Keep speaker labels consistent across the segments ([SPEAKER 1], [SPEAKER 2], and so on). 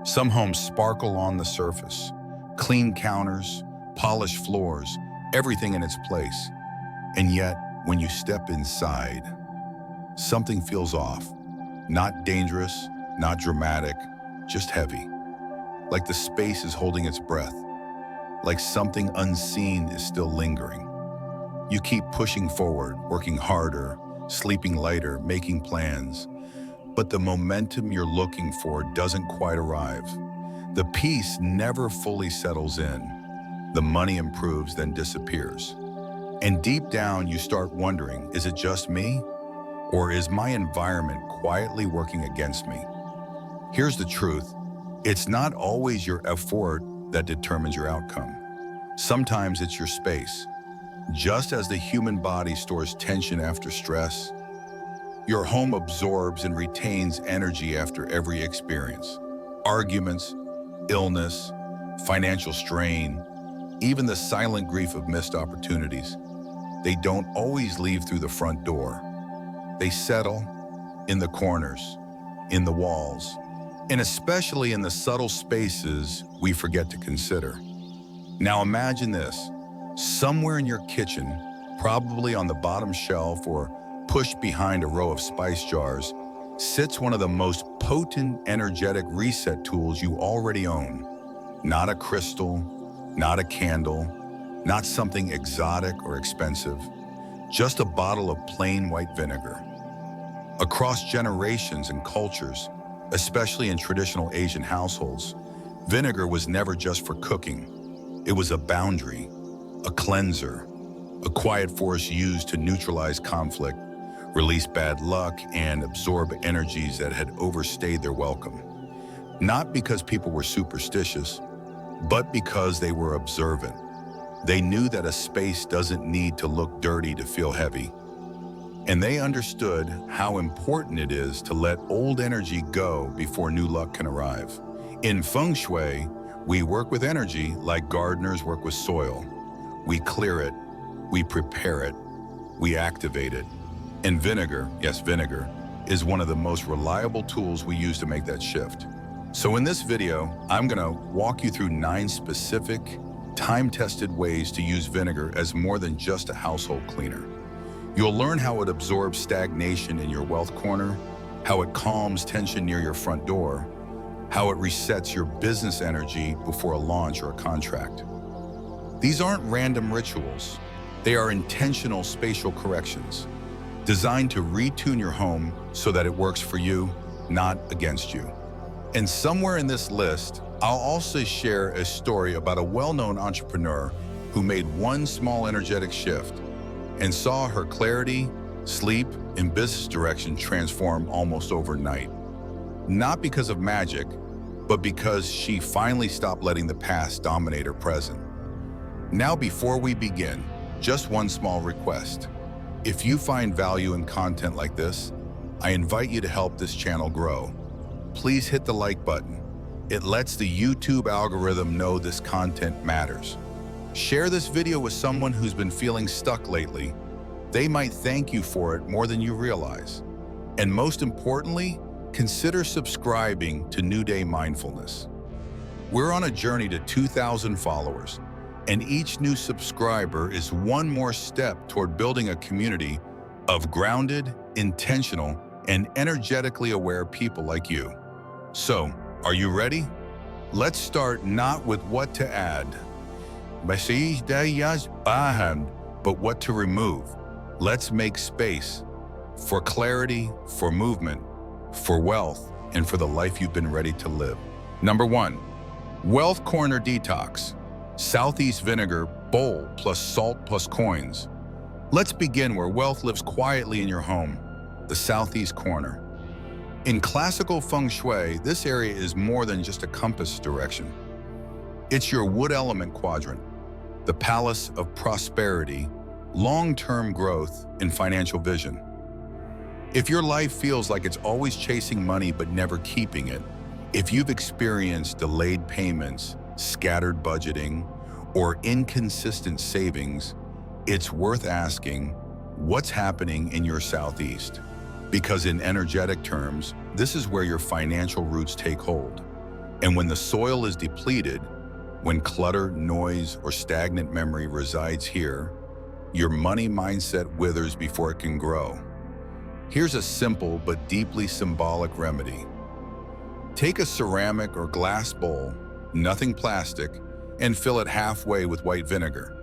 [SPEAKER 1] Some homes sparkle on the surface, clean counters, polished floors, everything in its place. And yet, when you step inside, something feels off. Not dangerous, not dramatic, just heavy. Like the space is holding its breath. Like something unseen is still lingering. You keep pushing forward, working harder, sleeping lighter, making plans. But the momentum you're looking for doesn't quite arrive. The peace never fully settles in. The money improves, then disappears. And deep down, you start wondering, is it just me? Or is my environment quietly working against me? Here's the truth. It's not always your effort that determines your outcome. Sometimes it's your space. Just as the human body stores tension after stress, your home absorbs and retains energy after every experience. Arguments, illness, financial strain, even the silent grief of missed opportunities. They don't always leave through the front door. They settle in the corners, in the walls, and especially in the subtle spaces we forget to consider. Now imagine this. Somewhere in your kitchen, probably on the bottom shelf or pushed behind a row of spice jars, sits one of the most potent energetic reset tools you already own. Not a crystal, not a candle, not something exotic or expensive, just a bottle of plain white vinegar. Across generations and cultures, especially in traditional Asian households, vinegar was never just for cooking. It was a boundary, a cleanser, a quiet force used to neutralize conflict, release bad luck, and absorb energies that had overstayed their welcome. Not because people were superstitious, but because they were observant. They knew that a space doesn't need to look dirty to feel heavy. And they understood how important it is to let old energy go before new luck can arrive. In Feng Shui, we work with energy like gardeners work with soil. We clear it, we prepare it, we activate it. And vinegar, yes, vinegar, is one of the most reliable tools we use to make that shift. So in this video, I'm gonna walk you through 9 specific, time-tested ways to use vinegar as more than just a household cleaner. You'll learn how it absorbs stagnation in your wealth corner, how it calms tension near your front door, how it resets your business energy before a launch or a contract. These aren't random rituals. They are intentional spatial corrections, designed to retune your home so that it works for you, not against you. And somewhere in this list, I'll also share a story about a well-known entrepreneur who made one small energetic shift and saw her clarity, sleep, and business direction transform almost overnight. Not because of magic, but because she finally stopped letting the past dominate her present. Now, before we begin, just one small request. If you find value in content like this, I invite you to help this channel grow. Please hit the like button. It lets the YouTube algorithm know this content matters. Share this video with someone who's been feeling stuck lately. They might thank you for it more than you realize. And most importantly, consider subscribing to New Day Mindfulness. We're on a journey to 2,000 followers, and each new subscriber is one more step toward building a community of grounded, intentional, and energetically aware people like you. So, are you ready? Let's start not with what to add, but what to remove. Let's make space for clarity, for movement, for wealth, and for the life you've been ready to live. Number 1, Wealth Corner Detox. Southeast vinegar, bowl plus salt plus coins. Let's begin where wealth lives quietly in your home, the southeast corner. In classical Feng Shui, this area is more than just a compass direction. It's your wood element quadrant, the palace of prosperity, long-term growth, and financial vision. If your life feels like it's always chasing money but never keeping it, if you've experienced delayed payments, scattered budgeting, or inconsistent savings, it's worth asking, what's happening in your southeast? Because in energetic terms, this is where your financial roots take hold. And when the soil is depleted, when clutter, noise, or stagnant memory resides here, your money mindset withers before it can grow. Here's a simple but deeply symbolic remedy. Take a ceramic or glass bowl, nothing plastic, and fill it halfway with white vinegar.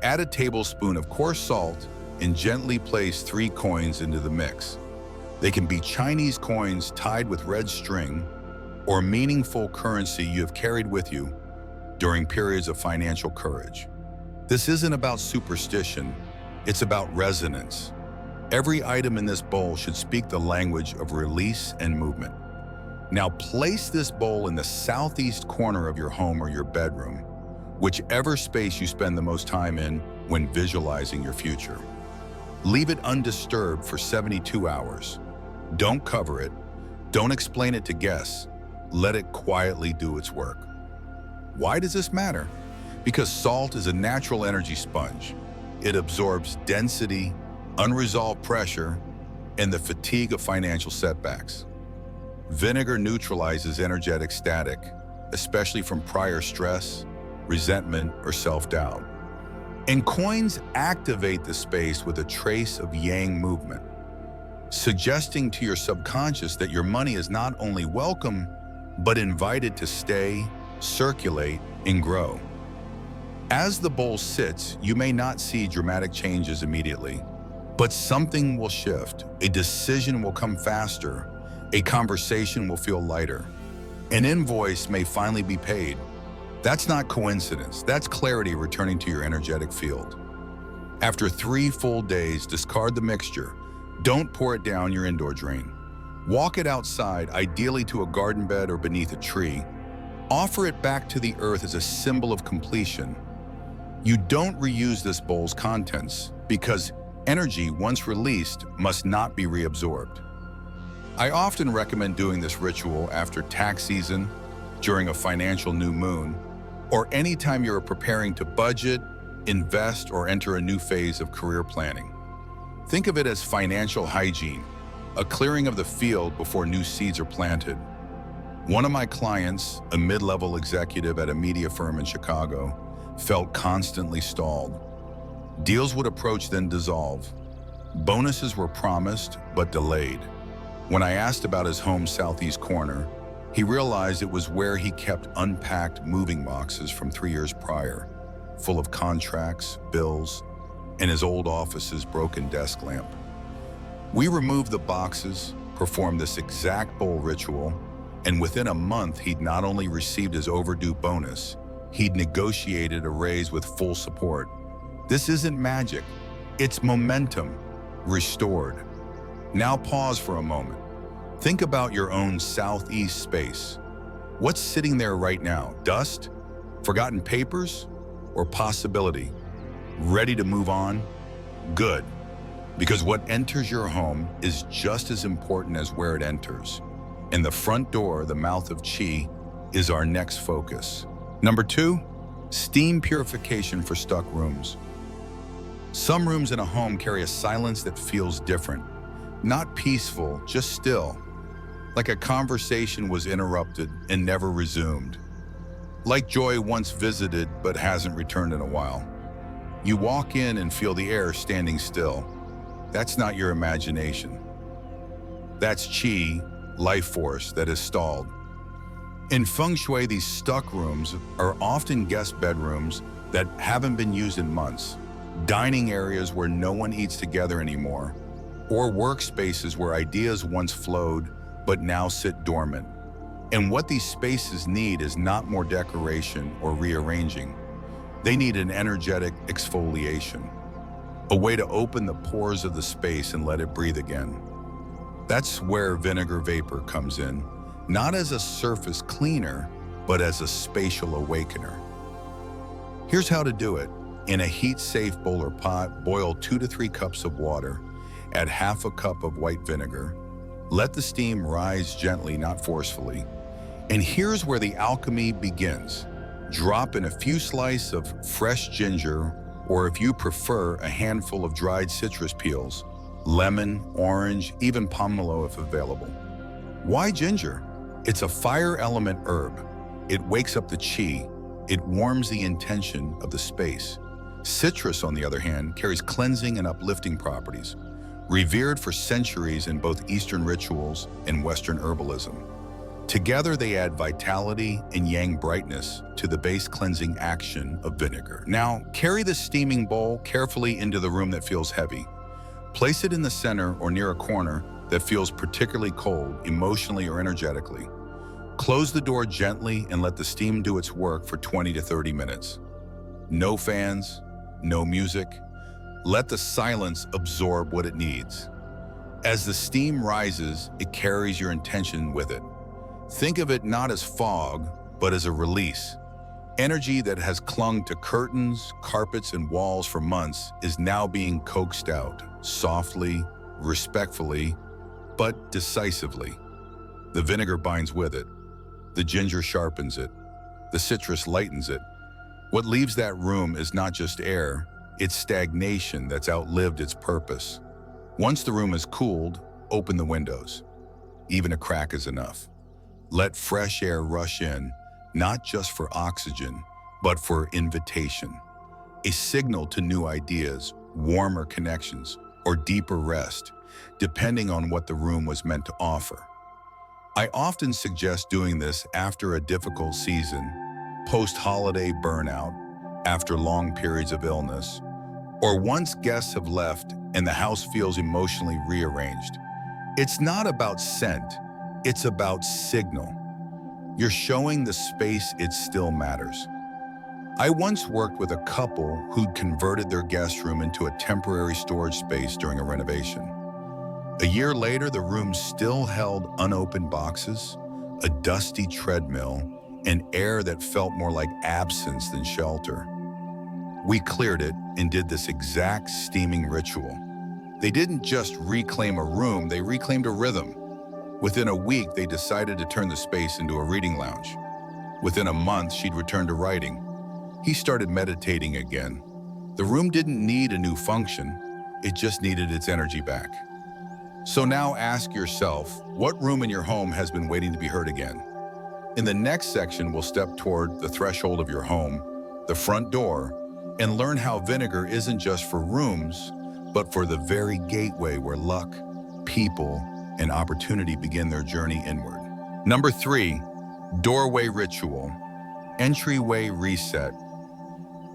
[SPEAKER 1] Add a tablespoon of coarse salt and gently place 3 coins into the mix. They can be Chinese coins tied with red string or meaningful currency you have carried with you during periods of financial courage. This isn't about superstition, it's about resonance. Every item in this bowl should speak the language of release and movement. Now place this bowl in the southeast corner of your home or your bedroom, whichever space you spend the most time in when visualizing your future. Leave it undisturbed for 72 hours. Don't cover it. Don't explain it to guests. Let it quietly do its work. Why does this matter? Because salt is a natural energy sponge. It absorbs density, unresolved pressure, and the fatigue of financial setbacks. Vinegar neutralizes energetic static, especially from prior stress, resentment, or self-doubt. And coins activate the space with a trace of yang movement, suggesting to your subconscious that your money is not only welcome, but invited to stay, circulate, and grow. As the bowl sits, you may not see dramatic changes immediately, but something will shift. A decision will come faster. A conversation will feel lighter. An invoice may finally be paid. That's not coincidence. That's clarity returning to your energetic field. After 3 full days, discard the mixture. Don't pour it down your indoor drain. Walk it outside, ideally to a garden bed or beneath a tree. Offer it back to the earth as a symbol of completion. You don't reuse this bowl's contents because energy, once released, must not be reabsorbed. I often recommend doing this ritual after tax season, during a financial new moon, or anytime you're preparing to budget, invest, or enter a new phase of career planning. Think of it as financial hygiene, a clearing of the field before new seeds are planted. One of my clients, a mid-level executive at a media firm in Chicago, felt constantly stalled. Deals would approach, then dissolve. Bonuses were promised, but delayed. When I asked about his home's southeast corner, he realized it was where he kept unpacked moving boxes from 3 years prior, full of contracts, bills, and his old office's broken desk lamp. We removed the boxes, performed this exact bowl ritual, and within a month, he'd not only received his overdue bonus, he'd negotiated a raise with full support. This isn't magic, it's momentum, restored. Now pause for a moment. Think about your own southeast space. What's sitting there right now? Dust? Forgotten papers? Or possibility? Ready to move on? Good. Because what enters your home is just as important as where it enters. And the front door, the mouth of Qi, is our next focus. Number 2, steam purification for stuck rooms. Some rooms in a home carry a silence that feels different. Not peaceful, just still. Like a conversation was interrupted and never resumed. Like joy once visited but hasn't returned in a while. You walk in and feel the air standing still. That's not your imagination. That's Qi, life force, that is stalled. In Feng Shui, these stuck rooms are often guest bedrooms that haven't been used in months, dining areas where no one eats together anymore, or workspaces where ideas once flowed but now sit dormant. And what these spaces need is not more decoration or rearranging. They need an energetic exfoliation, a way to open the pores of the space and let it breathe again. That's where vinegar vapor comes in, not as a surface cleaner, but as a spatial awakener. Here's how to do it. In a heat-safe bowl or pot, boil 2 to 3 cups of water. Add half a cup of white vinegar. Let the steam rise gently, not forcefully. And here's where the alchemy begins. Drop in a few slices of fresh ginger, or if you prefer, a handful of dried citrus peels, lemon, orange, even pomelo if available. Why ginger? It's a fire element herb. It wakes up the qi. It warms the intention of the space. Citrus, on the other hand, carries cleansing and uplifting properties, revered for centuries in both Eastern rituals and Western herbalism. Together, they add vitality and yang brightness to the base cleansing action of vinegar. Now, carry the steaming bowl carefully into the room that feels heavy. Place it in the center or near a corner that feels particularly cold, emotionally or energetically. Close the door gently and let the steam do its work for 20 to 30 minutes. No fans, no music. Let the silence absorb what it needs. As the steam rises, it carries your intention with it. Think of it not as fog, but as a release. Energy that has clung to curtains, carpets, and walls for months is now being coaxed out, softly, respectfully, but decisively. The vinegar binds with it. The ginger sharpens it. The citrus lightens it. What leaves that room is not just air, it's stagnation that's outlived its purpose. Once the room is cooled, open the windows. Even a crack is enough. Let fresh air rush in, not just for oxygen, but for invitation. A signal to new ideas, warmer connections, or deeper rest, depending on what the room was meant to offer. I often suggest doing this after a difficult season, post-holiday burnout, after long periods of illness, or once guests have left and the house feels emotionally rearranged. It's not about scent, it's about signal. You're showing the space it still matters. I once worked with a couple who'd converted their guest room into a temporary storage space during a renovation. A year later, the room still held unopened boxes, a dusty treadmill, and air that felt more like absence than shelter. We cleared it and did this exact steaming ritual. They didn't just reclaim a room, they reclaimed a rhythm. Within a week, they decided to turn the space into a reading lounge. Within a month, she'd returned to writing. He started meditating again. The room didn't need a new function, it just needed its energy back. So now ask yourself, what room in your home has been waiting to be heard again? In the next section, we'll step toward the threshold of your home, the front door, and learn how vinegar isn't just for rooms, but for the very gateway where luck, people, and opportunity begin their journey inward. Number 3, doorway ritual, entryway reset.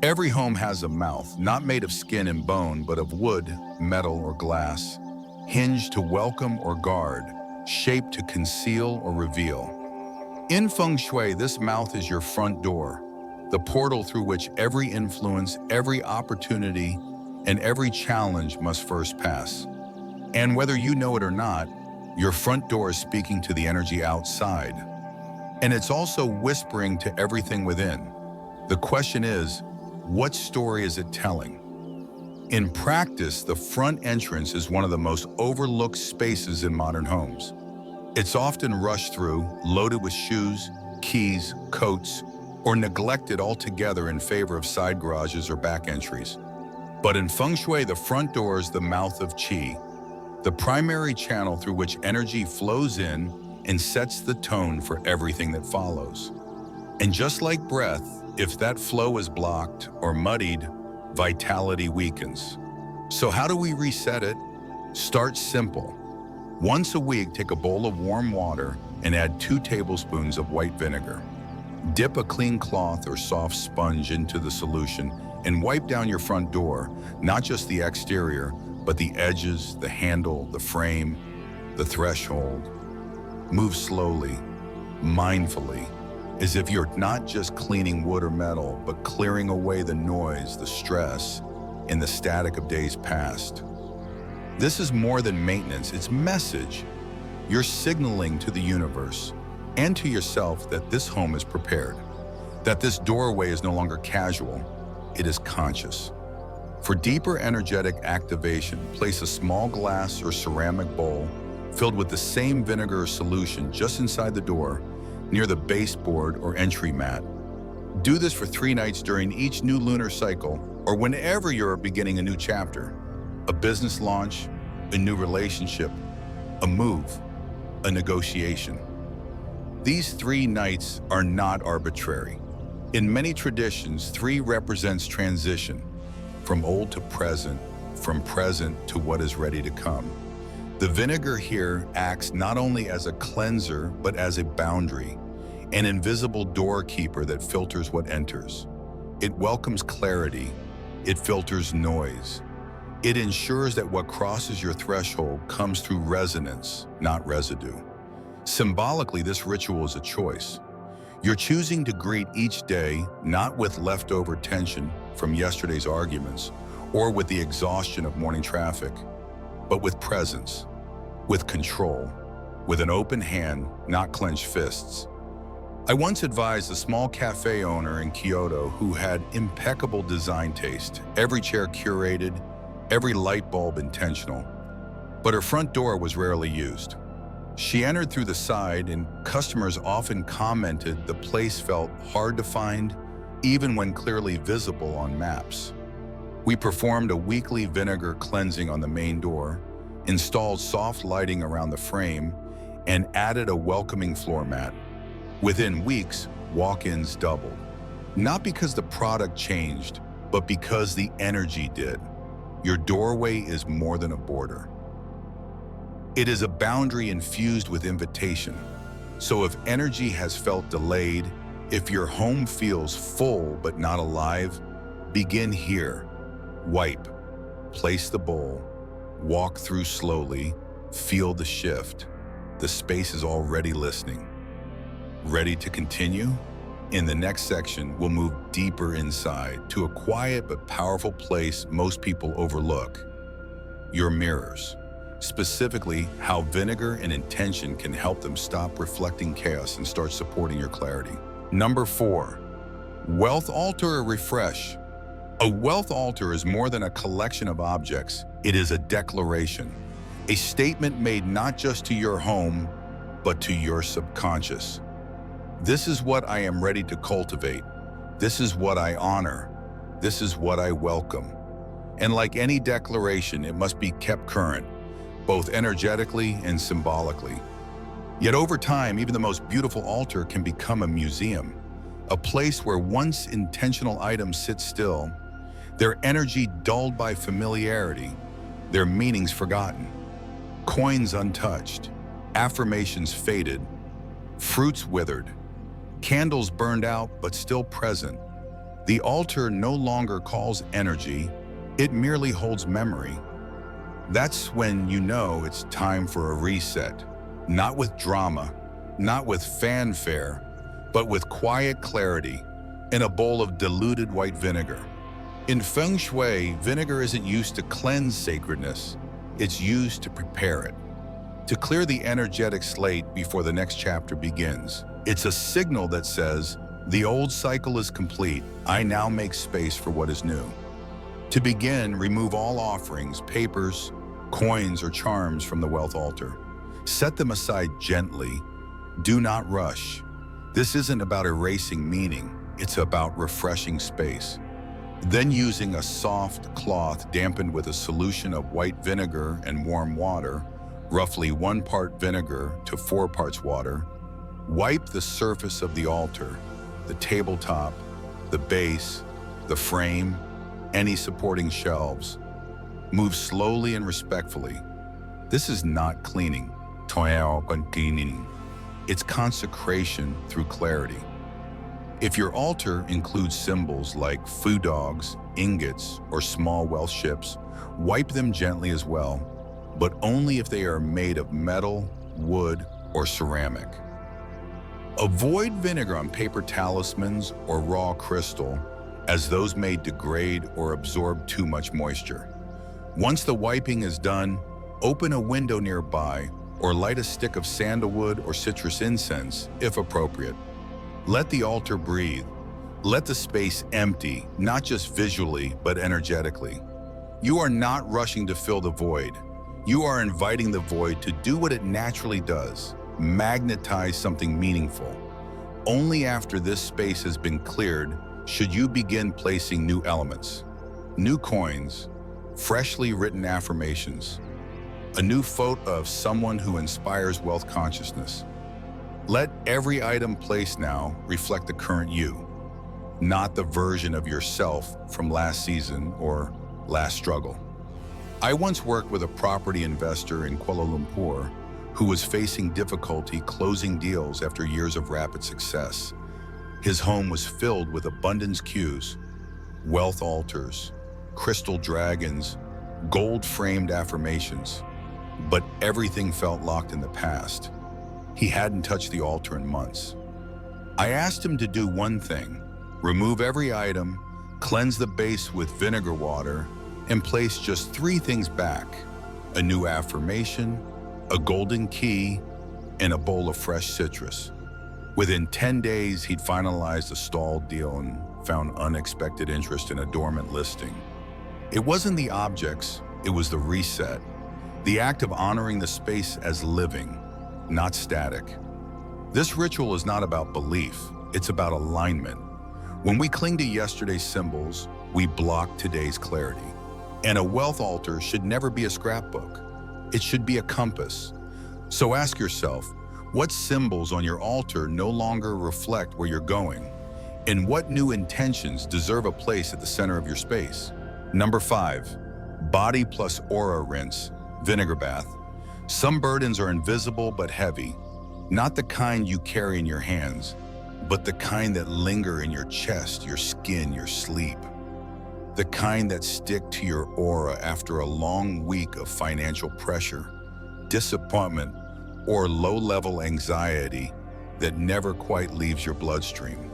[SPEAKER 1] Every home has a mouth, not made of skin and bone, but of wood, metal, or glass, hinged to welcome or guard, shaped to conceal or reveal. In Feng Shui, this mouth is your front door, the portal through which every influence, every opportunity, and every challenge must first pass. And whether you know it or not, your front door is speaking to the energy outside. And it's also whispering to everything within. The question is, what story is it telling? In practice, the front entrance is one of the most overlooked spaces in modern homes. It's often rushed through, loaded with shoes, keys, coats, or neglected altogether in favor of side garages or back entries. But in Feng Shui, the front door is the mouth of qi, the primary channel through which energy flows in and sets the tone for everything that follows. And just like breath, if that flow is blocked or muddied, vitality weakens. So how do we reset it? Start simple. Once a week, take a bowl of warm water and add 2 tablespoons of white vinegar. Dip a clean cloth or soft sponge into the solution and wipe down your front door, not just the exterior, but the edges, the handle, the frame, the threshold. Move slowly, mindfully, as if you're not just cleaning wood or metal, but clearing away the noise, the stress, and the static of days past. This is more than maintenance, it's message. You're signaling to the universe and to yourself that this home is prepared, that this doorway is no longer casual, it is conscious. For deeper energetic activation, place a small glass or ceramic bowl filled with the same vinegar solution just inside the door, near the baseboard or entry mat. Do this for 3 nights during each new lunar cycle or whenever you're beginning a new chapter, a business launch, a new relationship, a move, a negotiation. These 3 nights are not arbitrary. In many traditions, 3 represents transition, from old to present, from present to what is ready to come. The vinegar here acts not only as a cleanser, but as a boundary, an invisible doorkeeper that filters what enters. It welcomes clarity. It filters noise. It ensures that what crosses your threshold comes through resonance, not residue. Symbolically, this ritual is a choice. You're choosing to greet each day not with leftover tension from yesterday's arguments or with the exhaustion of morning traffic, but with presence, with control, with an open hand, not clenched fists. I once advised a small cafe owner in Kyoto who had impeccable design taste, every chair curated, every light bulb intentional, but her front door was rarely used. She entered through the side, and customers often commented the place felt hard to find, even when clearly visible on maps. We performed a weekly vinegar cleansing on the main door, installed soft lighting around the frame, and added a welcoming floor mat. Within weeks, walk-ins doubled. Not because the product changed, but because the energy did. Your doorway is more than a border. It is a boundary infused with invitation. So if energy has felt delayed, if your home feels full but not alive, begin here. Wipe, place the bowl, walk through slowly, feel the shift. The space is already listening. Ready to continue? In the next section, we'll move deeper inside to a quiet but powerful place most people overlook: your mirrors. Specifically, how vinegar and intention can help them stop reflecting chaos and start supporting your clarity. Number 4, wealth altar or refresh. A wealth altar is more than a collection of objects. It is a declaration, a statement made not just to your home, but to your subconscious. This is what I am ready to cultivate. This is what I honor. This is what I welcome. And like any declaration, it must be kept current, both energetically and symbolically. Yet over time, even the most beautiful altar can become a museum, a place where once intentional items sit still, their energy dulled by familiarity, their meanings forgotten, coins untouched, affirmations faded, fruits withered, candles burned out but still present. The altar no longer calls energy, it merely holds memory. That's when you know it's time for a reset, not with drama, not with fanfare, but with quiet clarity in a bowl of diluted white vinegar. In Feng Shui, vinegar isn't used to cleanse sacredness, it's used to prepare it, to clear the energetic slate before the next chapter begins. It's a signal that says, the old cycle is complete, I now make space for what is new. To begin, remove all offerings, papers, coins, or charms from the wealth altar. Set them aside gently. Do not rush. This isn't about erasing meaning, it's about refreshing space. Then using a soft cloth dampened with a solution of white vinegar and warm water, roughly 1 part vinegar to 4 parts water, wipe the surface of the altar, the tabletop, the base, the frame, any supporting shelves. Move slowly and respectfully. This is not cleaning. It's consecration through clarity. If your altar includes symbols like food dogs, ingots, or small wealth ships, wipe them gently as well, but only if they are made of metal, wood, or ceramic. Avoid vinegar on paper talismans or raw crystal, as those may degrade or absorb too much moisture. Once the wiping is done, open a window nearby or light a stick of sandalwood or citrus incense, if appropriate. Let the altar breathe. Let the space empty, not just visually, but energetically. You are not rushing to fill the void. You are inviting the void to do what it naturally does, magnetize something meaningful. Only after this space has been cleared should you begin placing new elements, new coins, freshly written affirmations, a new photo of someone who inspires wealth consciousness. Let every item placed now reflect the current you, not the version of yourself from last season or last struggle. I once worked with a property investor in Kuala Lumpur who was facing difficulty closing deals after years of rapid success. His home was filled with abundance cues, wealth altars, crystal dragons, gold-framed affirmations, but everything felt locked in the past. He hadn't touched the altar in months. I asked him to do one thing: remove every item, cleanse the base with vinegar water, and place just 3 things back: a new affirmation, a golden key, and a bowl of fresh citrus. Within 10 days, he'd finalized a stalled deal and found unexpected interest in a dormant listing. It wasn't the objects, it was the reset, the act of honoring the space as living, not static. This ritual is not about belief, it's about alignment. When we cling to yesterday's symbols, we block today's clarity. And a wealth altar should never be a scrapbook. It should be a compass. So ask yourself, what symbols on your altar no longer reflect where you're going? And what new intentions deserve a place at the center of your space? Number 5, body plus aura rinse, vinegar bath. Some burdens are invisible but heavy, not the kind you carry in your hands, but the kind that linger in your chest, your skin, your sleep. The kind that stick to your aura after a long week of financial pressure, disappointment, or low-level anxiety that never quite leaves your bloodstream.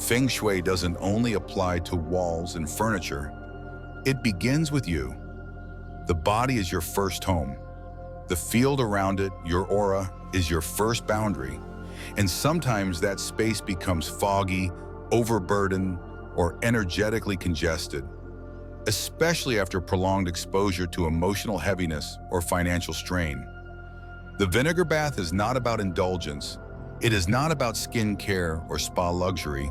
[SPEAKER 1] Feng Shui doesn't only apply to walls and furniture. It begins with you. The body is your first home. The field around it, your aura, is your first boundary. And sometimes that space becomes foggy, overburdened, or energetically congested, especially after prolonged exposure to emotional heaviness or financial strain. The vinegar bath is not about indulgence. It is not about skincare or spa luxury.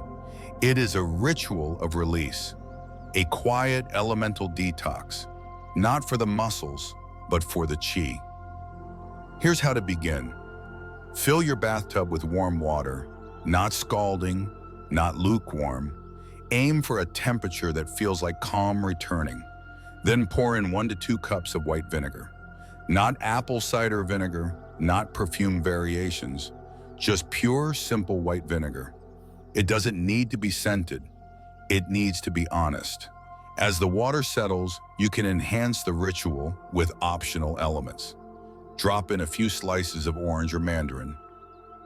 [SPEAKER 1] It is a ritual of release, a quiet elemental detox, not for the muscles, but for the chi. Here's how to begin. Fill your bathtub with warm water, not scalding, not lukewarm. Aim for a temperature that feels like calm returning. Then pour in 1 to 2 cups of white vinegar. Not apple cider vinegar, not perfume variations, just pure, simple white vinegar. It doesn't need to be scented. It needs to be honest. As the water settles, you can enhance the ritual with optional elements. Drop in a few slices of orange or mandarin,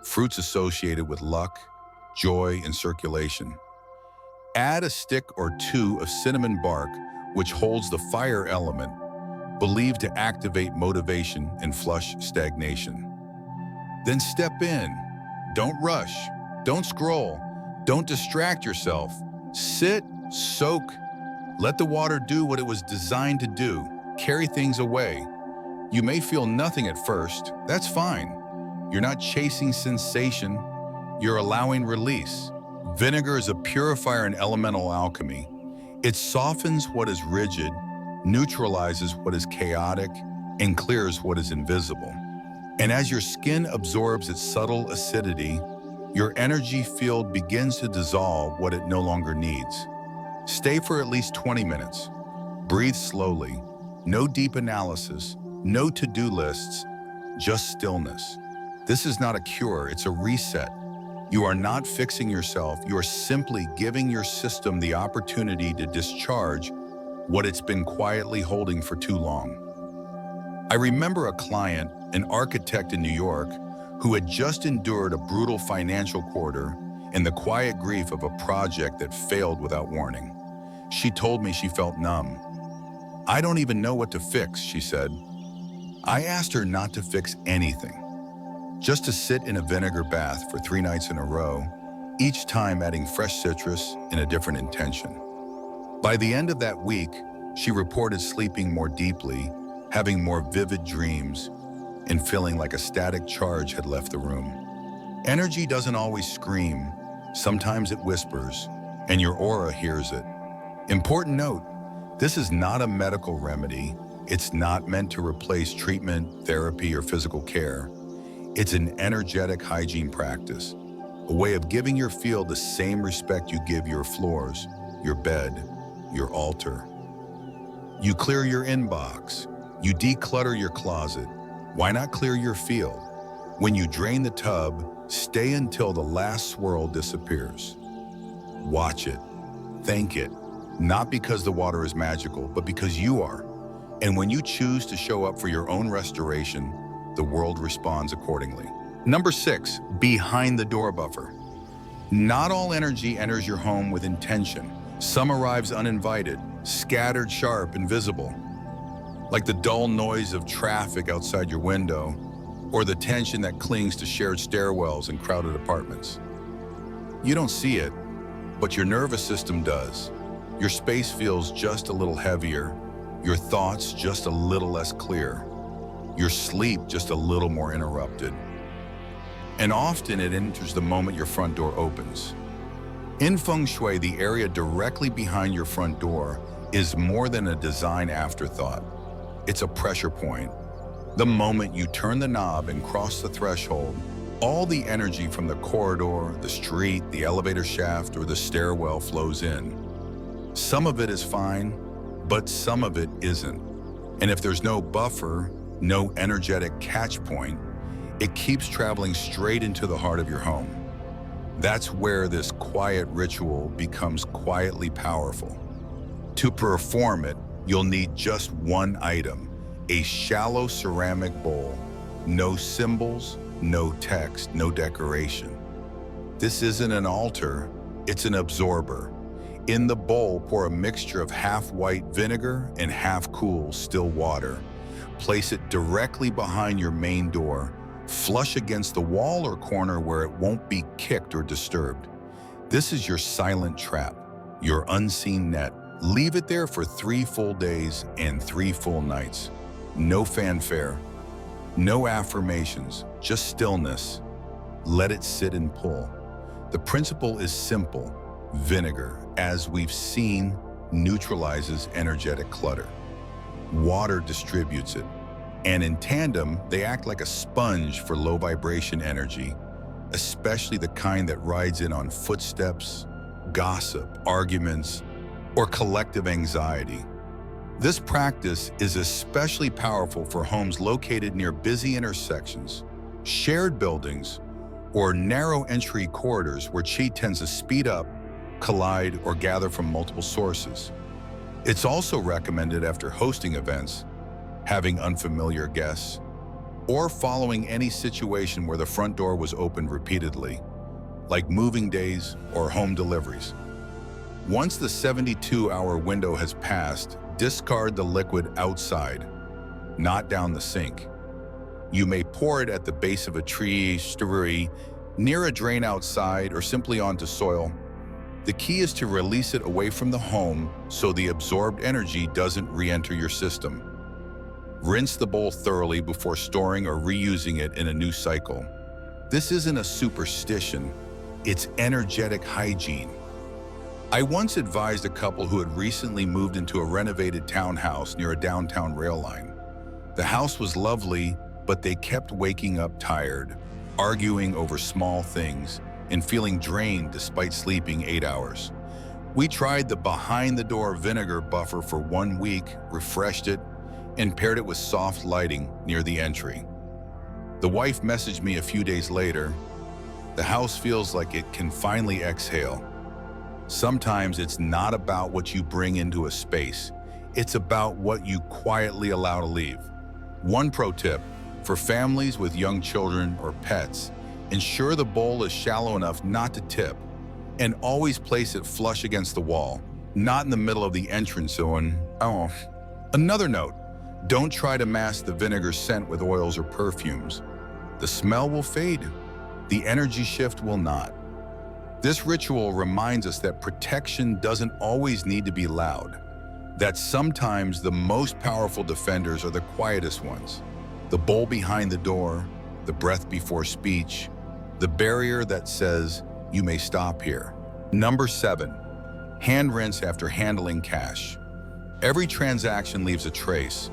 [SPEAKER 1] fruits associated with luck, joy, and circulation. Add a stick or 2 of cinnamon bark, which holds the fire element, believed to activate motivation and flush stagnation. Then step in. Don't rush. Don't scroll. Don't distract yourself. Sit, soak. Let the water do what it was designed to do. Carry things away. You may feel nothing at first. That's fine. You're not chasing sensation. You're allowing release. Vinegar is a purifier in elemental alchemy. It softens what is rigid, neutralizes what is chaotic, and clears what is invisible. And as your skin absorbs its subtle acidity, your energy field begins to dissolve what it no longer needs. Stay for at least 20 minutes. Breathe slowly. No deep analysis, no to-do lists, just stillness. This is not a cure, it's a reset. You are not fixing yourself, you are simply giving your system the opportunity to discharge what it's been quietly holding for too long. I remember a client, an architect in New York, who had just endured a brutal financial quarter and the quiet grief of a project that failed without warning. She told me she felt numb. "I don't even know what to fix," she said. I asked her not to fix anything, just to sit in a vinegar bath for 3 nights in a row, each time adding fresh citrus and a different intention. By the end of that week, she reported sleeping more deeply, having more vivid dreams, and feeling like a static charge had left the room. Energy doesn't always scream. Sometimes it whispers, and your aura hears it. Important note, this is not a medical remedy. It's not meant to replace treatment, therapy, or physical care. It's an energetic hygiene practice, a way of giving your field the same respect you give your floors, your bed, your altar. You clear your inbox. You declutter your closet. Why not clear your field? When you drain the tub, stay until the last swirl disappears. Watch it. Thank it. Not because the water is magical, but because you are. And when you choose to show up for your own restoration, the world responds accordingly. Number 6, behind the door buffer. Not all energy enters your home with intention. Some arrives uninvited, scattered sharp and visible, like the dull noise of traffic outside your window, or the tension that clings to shared stairwells in crowded apartments. You don't see it, but your nervous system does. Your space feels just a little heavier, your thoughts just a little less clear, your sleep just a little more interrupted. And often it enters the moment your front door opens. In Feng Shui, the area directly behind your front door is more than a design afterthought. It's a pressure point. The moment you turn the knob and cross the threshold, all the energy from the corridor, the street, the elevator shaft, or the stairwell flows in. Some of it is fine, but some of it isn't. And if there's no buffer, no energetic catch point, it keeps traveling straight into the heart of your home. That's where this quiet ritual becomes quietly powerful. To perform it, you'll need just one item, a shallow ceramic bowl. No symbols, no text, no decoration. This isn't an altar, it's an absorber. In the bowl, pour a mixture of half white vinegar and half cool still water. Place it directly behind your main door, flush against the wall or corner where it won't be kicked or disturbed. This is your silent trap, your unseen net. Leave it there for 3 full days and 3 full nights. No fanfare, no affirmations, just stillness. Let it sit and pull. The principle is simple. Vinegar, as we've seen, neutralizes energetic clutter. Water distributes it. And in tandem, they act like a sponge for low vibration energy, especially the kind that rides in on footsteps, gossip, arguments, or collective anxiety. This practice is especially powerful for homes located near busy intersections, shared buildings, or narrow entry corridors where chi tends to speed up, collide, or gather from multiple sources. It's also recommended after hosting events, having unfamiliar guests, or following any situation where the front door was opened repeatedly, like moving days or home deliveries. Once the 72-hour window has passed, discard the liquid outside, not down the sink. You may pour it at the base of a tree, near a drain outside, or simply onto soil. The key is to release it away from the home so the absorbed energy doesn't re-enter your system. Rinse the bowl thoroughly before storing or reusing it in a new cycle. This isn't a superstition, it's energetic hygiene. I once advised a couple who had recently moved into a renovated townhouse near a downtown rail line. The house was lovely, but they kept waking up tired, arguing over small things, and feeling drained despite sleeping 8 hours. We tried the behind-the-door vinegar buffer for 1 week, refreshed it, and paired it with soft lighting near the entry. The wife messaged me a few days later. The house feels like it can finally exhale. Sometimes it's not about what you bring into a space. It's about what you quietly allow to leave. One pro tip, for families with young children or pets, ensure the bowl is shallow enough not to tip, and always place it flush against the wall, not in the middle of the entrance zone. Another note, don't try to mask the vinegar scent with oils or perfumes. The smell will fade. The energy shift will not. This ritual reminds us that protection doesn't always need to be loud, that sometimes the most powerful defenders are the quietest ones. The bowl behind the door, the breath before speech, the barrier that says, you may stop here. Number 7, hand rinse after handling cash. Every transaction leaves a trace,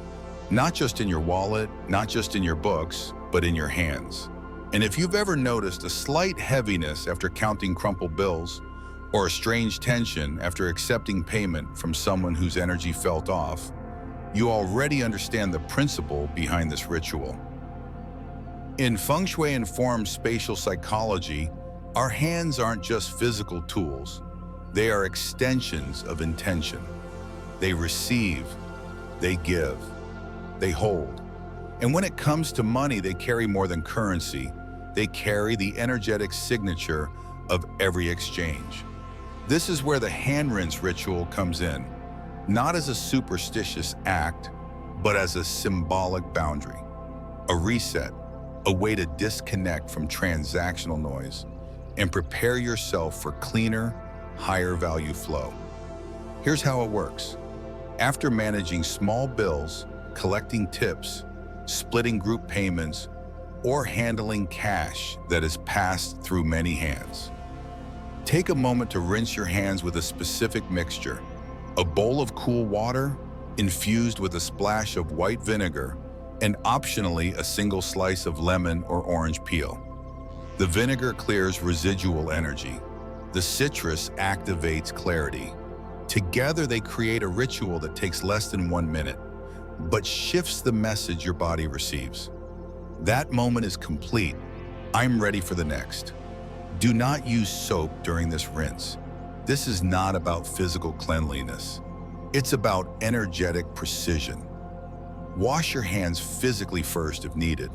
[SPEAKER 1] not just in your wallet, not just in your books, but in your hands. And if you've ever noticed a slight heaviness after counting crumpled bills, or a strange tension after accepting payment from someone whose energy felt off, you already understand the principle behind this ritual. In Feng Shui-informed spatial psychology, our hands aren't just physical tools. They are extensions of intention. They receive, they give, they hold. And when it comes to money, they carry more than currency. They carry the energetic signature of every exchange. This is where the hand rinse ritual comes in, not as a superstitious act, but as a symbolic boundary, a reset, a way to disconnect from transactional noise and prepare yourself for cleaner, higher value flow. Here's how it works. After managing small bills, collecting tips, splitting group payments, or handling cash that is passed through many hands, take a moment to rinse your hands with a specific mixture. A bowl of cool water infused with a splash of white vinegar and optionally a single slice of lemon or orange peel. The vinegar clears residual energy. The citrus activates clarity. Together they create a ritual that takes less than 1 minute, but shifts the message your body receives. That moment is complete. I'm ready for the next. Do not use soap during this rinse. This is not about physical cleanliness. It's about energetic precision. Wash your hands physically first if needed.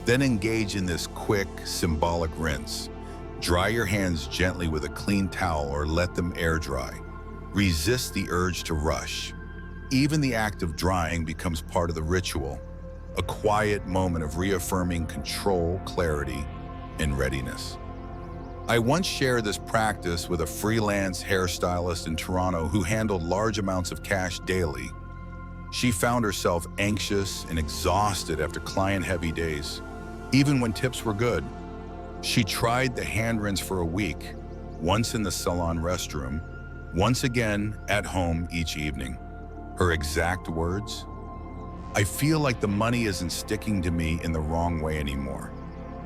[SPEAKER 1] Then engage in this quick, symbolic rinse. Dry your hands gently with a clean towel or let them air dry. Resist the urge to rush. Even the act of drying becomes part of the ritual, a quiet moment of reaffirming control, clarity, and readiness. I once shared this practice with a freelance hairstylist in Toronto who handled large amounts of cash daily. She found herself anxious and exhausted after client-heavy days, even when tips were good. She tried the hand rinse for a week, once in the salon restroom, once again at home each evening. Her exact words: "I feel like the money isn't sticking to me in the wrong way anymore.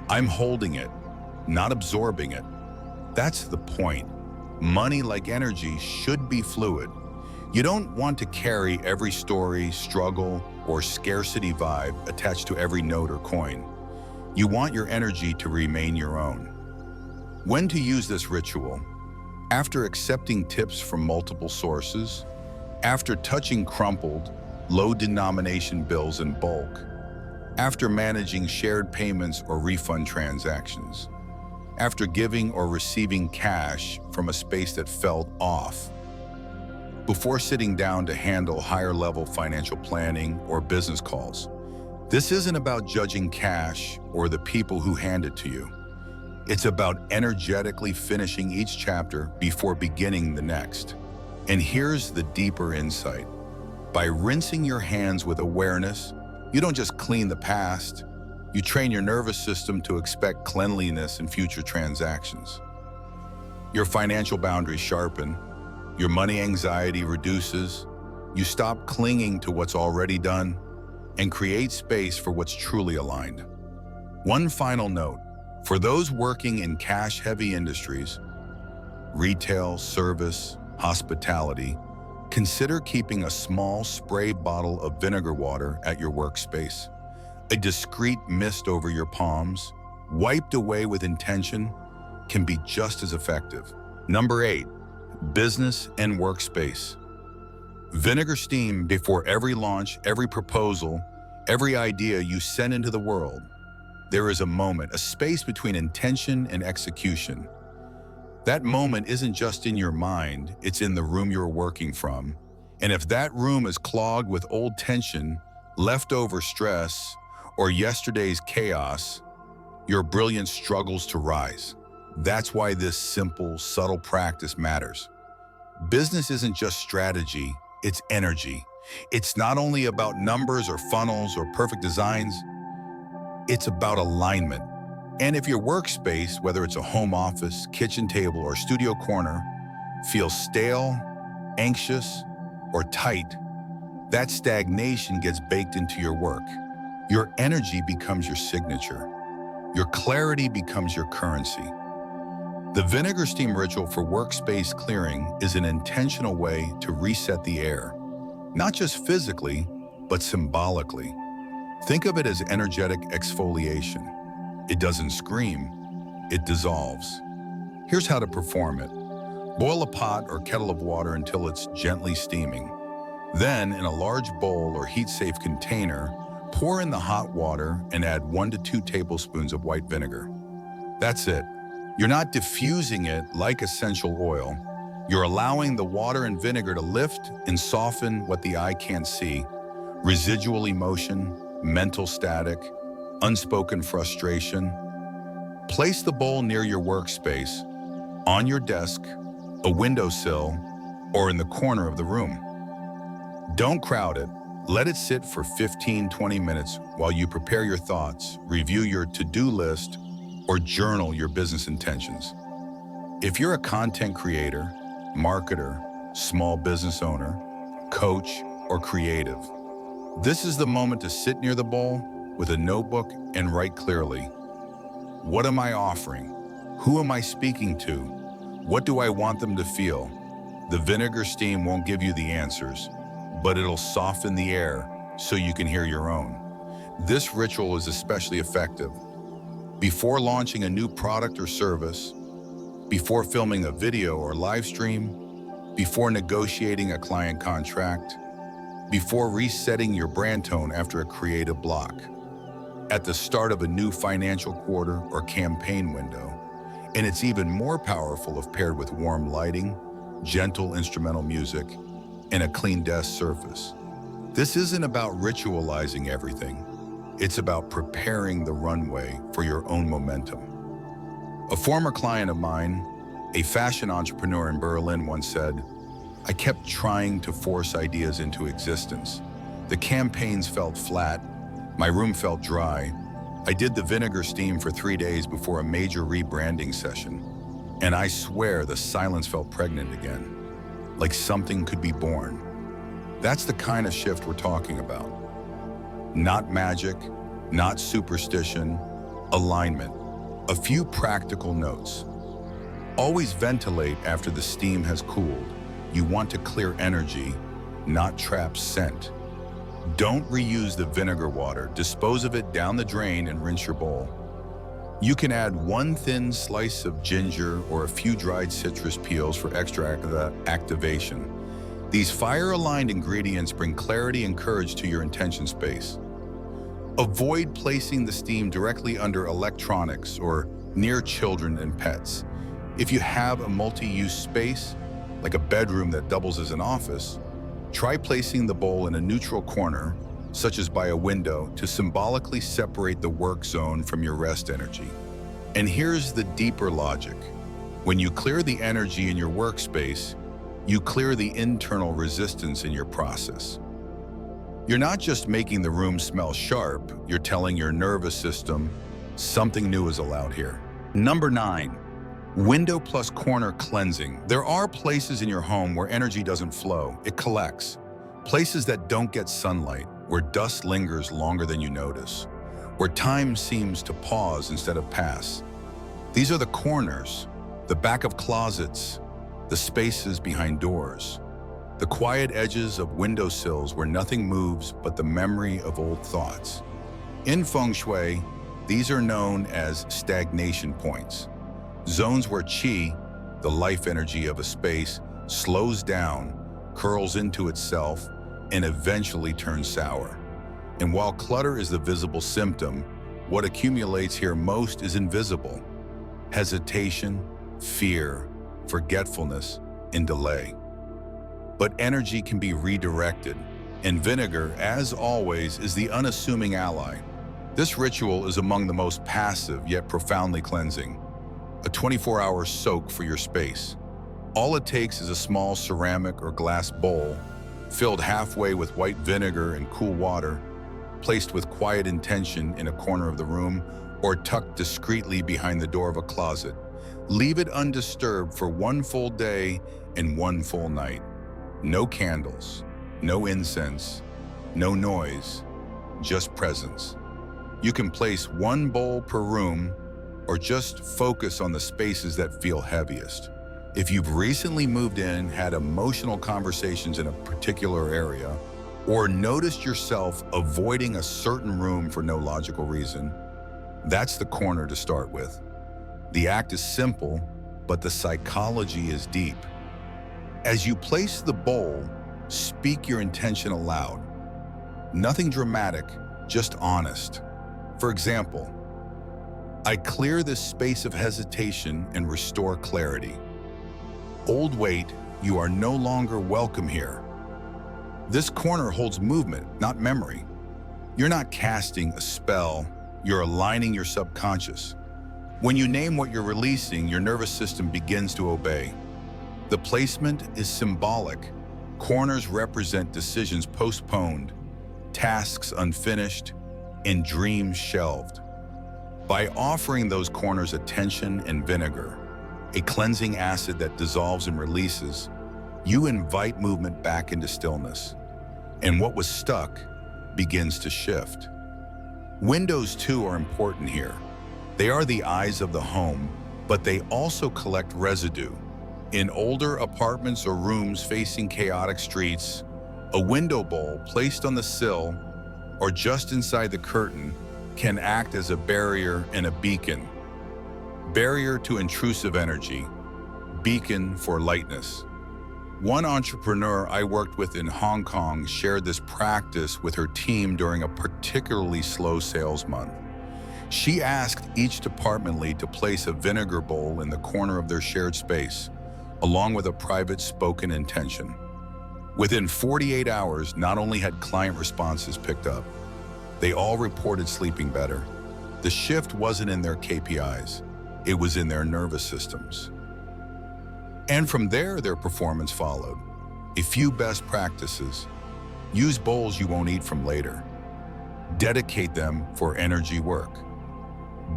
[SPEAKER 1] I'm holding it, not absorbing it." That's the point. Money, like energy, should be fluid. You don't want to carry every story, struggle, or scarcity vibe attached to every note or coin. You want your energy to remain your own. When to use this ritual? After accepting tips from multiple sources, after touching crumpled, low-denomination bills in bulk, after managing shared payments or refund transactions, after giving or receiving cash from a space that felt off, before sitting down to handle higher-level financial planning or business calls. This isn't about judging cash or the people who hand it to you. It's about energetically finishing each chapter before beginning the next. And here's the deeper insight. By rinsing your hands with awareness, you don't just clean the past, you train your nervous system to expect cleanliness in future transactions. Your financial boundaries sharpen, your money anxiety reduces, you stop clinging to what's already done, and create space for what's truly aligned. One final note, for those working in cash-heavy industries, retail, service, hospitality, consider keeping a small spray bottle of vinegar water at your workspace. A discreet mist over your palms, wiped away with intention, can be just as effective. Number 8, business and workspace. Vinegar steam before every launch, every proposal, every idea you send into the world. There is a moment, a space between intention and execution. That moment isn't just in your mind, it's in the room you're working from. And if that room is clogged with old tension, leftover stress, or yesterday's chaos, your brilliance struggles to rise. That's why this simple, subtle practice matters. Business isn't just strategy, it's energy. It's not only about numbers or funnels or perfect designs, it's about alignment. And if your workspace, whether it's a home office, kitchen table, or studio corner, feels stale, anxious, or tight, that stagnation gets baked into your work. Your energy becomes your signature. Your clarity becomes your currency. The vinegar steam ritual for workspace clearing is an intentional way to reset the air, not just physically, but symbolically. Think of it as energetic exfoliation. It doesn't scream, it dissolves. Here's how to perform it. Boil a pot or kettle of water until it's gently steaming. Then, in a large bowl or heat-safe container, pour in the hot water and add 1 to 2 tablespoons of white vinegar. That's it. You're not diffusing it like essential oil. You're allowing the water and vinegar to lift and soften what the eye can't see. Residual emotion, mental static, unspoken frustration. Place the bowl near your workspace, on your desk, a windowsill, or in the corner of the room. Don't crowd it. Let it sit for 15-20 minutes while you prepare your thoughts, review your to-do list, or journal your business intentions. If you're a content creator, marketer, small business owner, coach, or creative, this is the moment to sit near the bowl with a notebook and write clearly. What am I offering? Who am I speaking to? What do I want them to feel? The vinegar steam won't give you the answers, but it'll soften the air so you can hear your own. This ritual is especially effective before launching a new product or service, before filming a video or live stream, before negotiating a client contract, before resetting your brand tone after a creative block, at the start of a new financial quarter or campaign window. And it's even more powerful if paired with warm lighting, gentle instrumental music, and a clean desk surface. This isn't about ritualizing everything. It's about preparing the runway for your own momentum. A former client of mine, a fashion entrepreneur in Berlin, once said, "I kept trying to force ideas into existence. The campaigns felt flat, my room felt dry. I did the vinegar steam for 3 days before a major rebranding session, and I swear the silence felt pregnant again, like something could be born." That's the kind of shift we're talking about. Not magic, not superstition, alignment. A few practical notes. Always ventilate after the steam has cooled. You want to clear energy, not trap scent. Don't reuse the vinegar water. Dispose of it down the drain and rinse your bowl. You can add 1 thin slice of ginger or a few dried citrus peels for extra activation. These fire-aligned ingredients bring clarity and courage to your intention space. Avoid placing the steam directly under electronics or near children and pets. If you have a multi-use space, like a bedroom that doubles as an office, try placing the bowl in a neutral corner, such as by a window, to symbolically separate the work zone from your rest energy. And here's the deeper logic. When you clear the energy in your workspace, you clear the internal resistance in your process. You're not just making the room smell sharp, you're telling your nervous system, something new is allowed here. Number 9, window plus corner cleansing. There are places in your home where energy doesn't flow, it collects. Places that don't get sunlight, where dust lingers longer than you notice, where time seems to pause instead of pass. These are the corners, the back of closets, the spaces behind doors, the quiet edges of windowsills where nothing moves but the memory of old thoughts. In Feng Shui, these are known as stagnation points, zones where qi, the life energy of a space, slows down, curls into itself, and eventually turns sour. And while clutter is the visible symptom, what accumulates here most is invisible: hesitation, fear, forgetfulness, and delay. But energy can be redirected, and vinegar, as always, is the unassuming ally. This ritual is among the most passive yet profoundly cleansing. A 24-hour soak for your space. All it takes is a small ceramic or glass bowl, filled halfway with white vinegar and cool water, placed with quiet intention in a corner of the room, or tucked discreetly behind the door of a closet. Leave it undisturbed for 1 full day and 1 full night. No candles, no incense, no noise, just presence. You can place one bowl per room or just focus on the spaces that feel heaviest. If you've recently moved in, had emotional conversations in a particular area, or noticed yourself avoiding a certain room for no logical reason, that's the corner to start with. The act is simple, but the psychology is deep. As you place the bowl, speak your intention aloud. Nothing dramatic, just honest. For example, I clear this space of hesitation and restore clarity. Old weight, you are no longer welcome here. This corner holds movement, not memory. You're not casting a spell, you're aligning your subconscious. When you name what you're releasing, your nervous system begins to obey. The placement is symbolic. Corners represent decisions postponed, tasks unfinished, and dreams shelved. By offering those corners attention and vinegar, a cleansing acid that dissolves and releases, you invite movement back into stillness, and what was stuck begins to shift. Windows, too, are important here. They are the eyes of the home, but they also collect residue. In older apartments or rooms facing chaotic streets, a window bowl placed on the sill or just inside the curtain can act as a barrier and a beacon. Barrier to intrusive energy, beacon for lightness. One entrepreneur I worked with in Hong Kong shared this practice with her team during a particularly slow sales month. She asked each department lead to place a vinegar bowl in the corner of their shared space, along with a private spoken intention. Within 48 hours, not only had client responses picked up, they all reported sleeping better. The shift wasn't in their KPIs, it was in their nervous systems. And from there, their performance followed. A few best practices. Use bowls you won't eat from later. Dedicate them for energy work.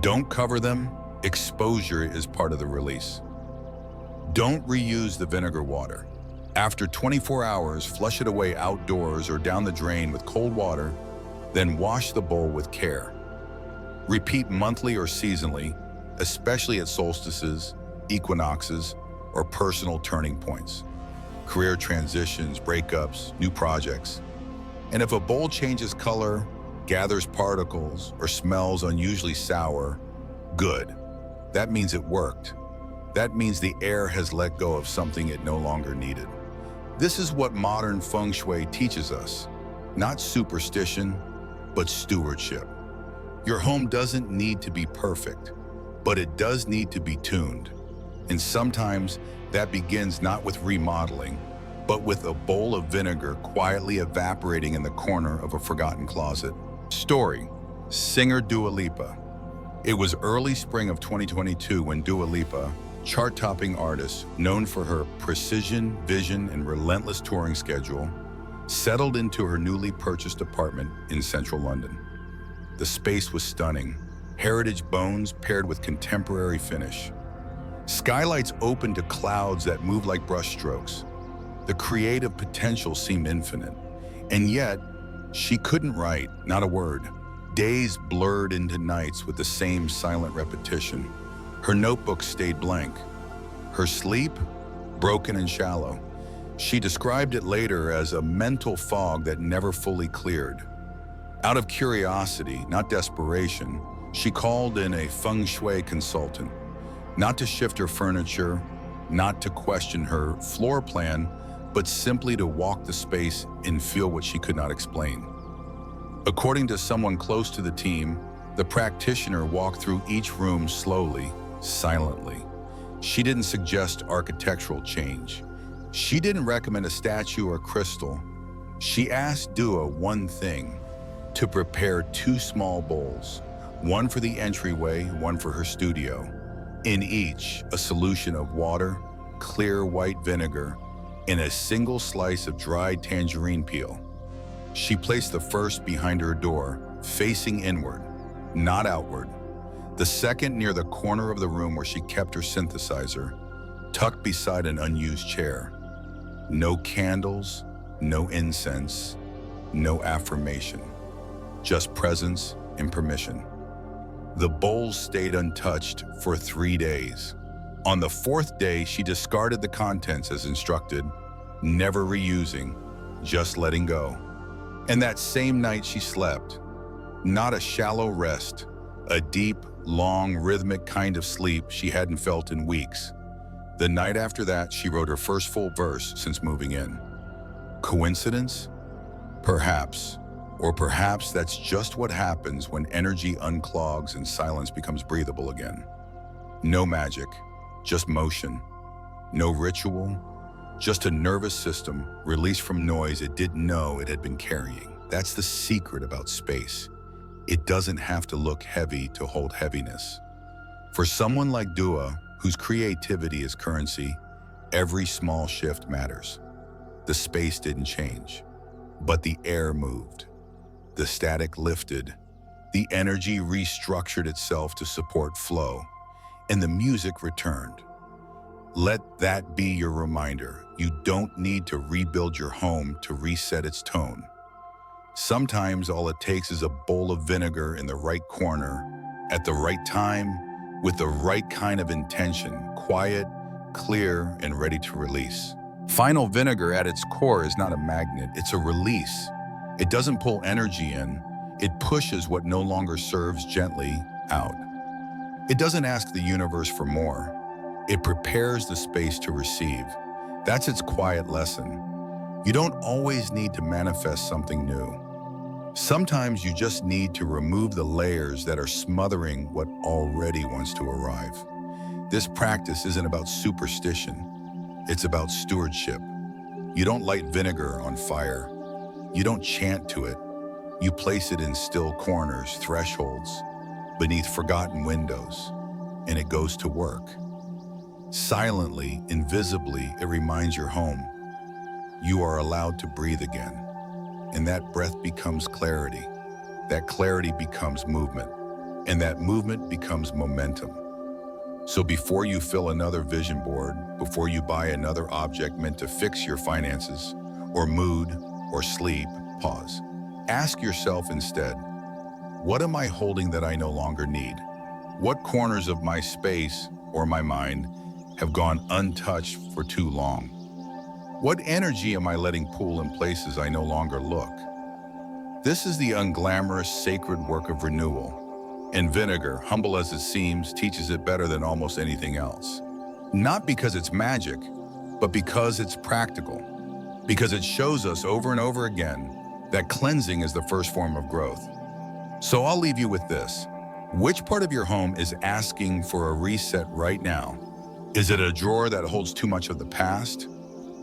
[SPEAKER 1] Don't cover them. Exposure is part of the release. Don't reuse the vinegar water. After 24 hours, flush it away outdoors or down the drain with cold water, then wash the bowl with care. Repeat monthly or seasonally, especially at solstices, equinoxes, or personal turning points, career transitions, breakups, new projects. And if a bowl changes color, gathers particles, or smells unusually sour, good. That means it worked. That means the air has let go of something it no longer needed. This is what modern Feng Shui teaches us. Not superstition, but stewardship. Your home doesn't need to be perfect, but it does need to be tuned. And sometimes that begins not with remodeling, but with a bowl of vinegar quietly evaporating in the corner of a forgotten closet. Story: singer Dua Lipa. It was early spring of 2022 when Dua Lipa, chart-topping artist known for her precision, vision, and relentless touring schedule, settled into her newly purchased apartment in central London. The space was stunning, heritage bones paired with contemporary finish. Skylights opened to clouds that moved like brushstrokes. The creative potential seemed infinite, and yet she couldn't write, not a word. Days blurred into nights with the same silent repetition. Her notebook stayed blank. Her sleep, broken and shallow. She described it later as a mental fog that never fully cleared. Out of curiosity, not desperation, she called in a Feng Shui consultant, not to shift her furniture, not to question her floor plan, but simply to walk the space and feel what she could not explain. According to someone close to the team, the practitioner walked through each room slowly, silently. She didn't suggest architectural change. She didn't recommend a statue or crystal. She asked Dua one thing: to prepare 2 small bowls, one for the entryway, one for her studio. In each, a solution of water, clear white vinegar, and a single slice of dried tangerine peel. She placed the first behind her door, facing inward, not outward. The second near the corner of the room where she kept her synthesizer, tucked beside an unused chair. No candles, no incense, no affirmation. Just presence and permission. The bowls stayed untouched for 3 days. On the 4th day, she discarded the contents as instructed, never reusing, just letting go. And that same night she slept. Not a shallow rest, a deep, long, rhythmic kind of sleep she hadn't felt in weeks. The night after that, she wrote her first full verse since moving in. Coincidence? Perhaps. Or perhaps that's just what happens when energy unclogs and silence becomes breathable again. No magic, just motion. No ritual, just a nervous system released from noise it didn't know it had been carrying. That's the secret about space. It doesn't have to look heavy to hold heaviness. For someone like Dua, whose creativity is currency, every small shift matters. The space didn't change, but the air moved. The static lifted. The energy restructured itself to support flow, and the music returned. Let that be your reminder. You don't need to rebuild your home to reset its tone. Sometimes all it takes is a bowl of vinegar in the right corner, at the right time, with the right kind of intention, quiet, clear, and ready to release. Final vinegar at its core is not a magnet, it's a release. It doesn't pull energy in, it pushes what no longer serves gently out. It doesn't ask the universe for more, it prepares the space to receive. That's its quiet lesson. You don't always need to manifest something new. Sometimes you just need to remove the layers that are smothering what already wants to arrive. This practice isn't about superstition, it's about stewardship. You don't light vinegar on fire. You don't chant to it. You place it in still corners, thresholds, beneath forgotten windows, and it goes to work. Silently, invisibly, it reminds your home. You are allowed to breathe again. And that breath becomes clarity. That clarity becomes movement. And that movement becomes momentum. So before you fill another vision board, before you buy another object meant to fix your finances, or mood, or sleep, pause. Ask yourself instead, what am I holding that I no longer need? What corners of my space or my mind have gone untouched for too long? What energy am I letting pool in places I no longer look? This is the unglamorous, sacred work of renewal. And vinegar, humble as it seems, teaches it better than almost anything else. Not because it's magic, but because it's practical. Because it shows us over and over again that cleansing is the first form of growth. So I'll leave you with this. Which part of your home is asking for a reset right now? Is it a drawer that holds too much of the past?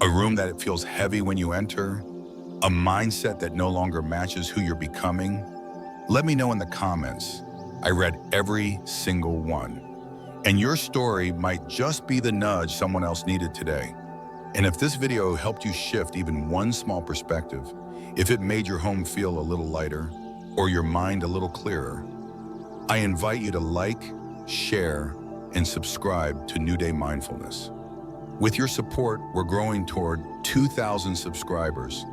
[SPEAKER 1] A room that it feels heavy when you enter? A mindset that no longer matches who you're becoming? Let me know in the comments. I read every single one. And your story might just be the nudge someone else needed today. And if this video helped you shift even one small perspective, if it made your home feel a little lighter, or your mind a little clearer, I invite you to like, share, and subscribe to New Day Mindfulness. With your support, we're growing toward 2,000 subscribers,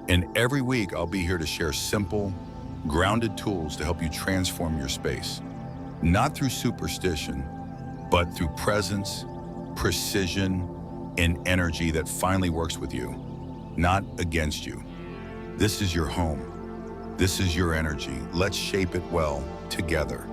[SPEAKER 1] and every week I'll be here to share simple, grounded tools to help you transform your space. Not through superstition, but through presence, precision, and energy that finally works with you, not against you. This is your home. This is your energy. Let's shape it well together.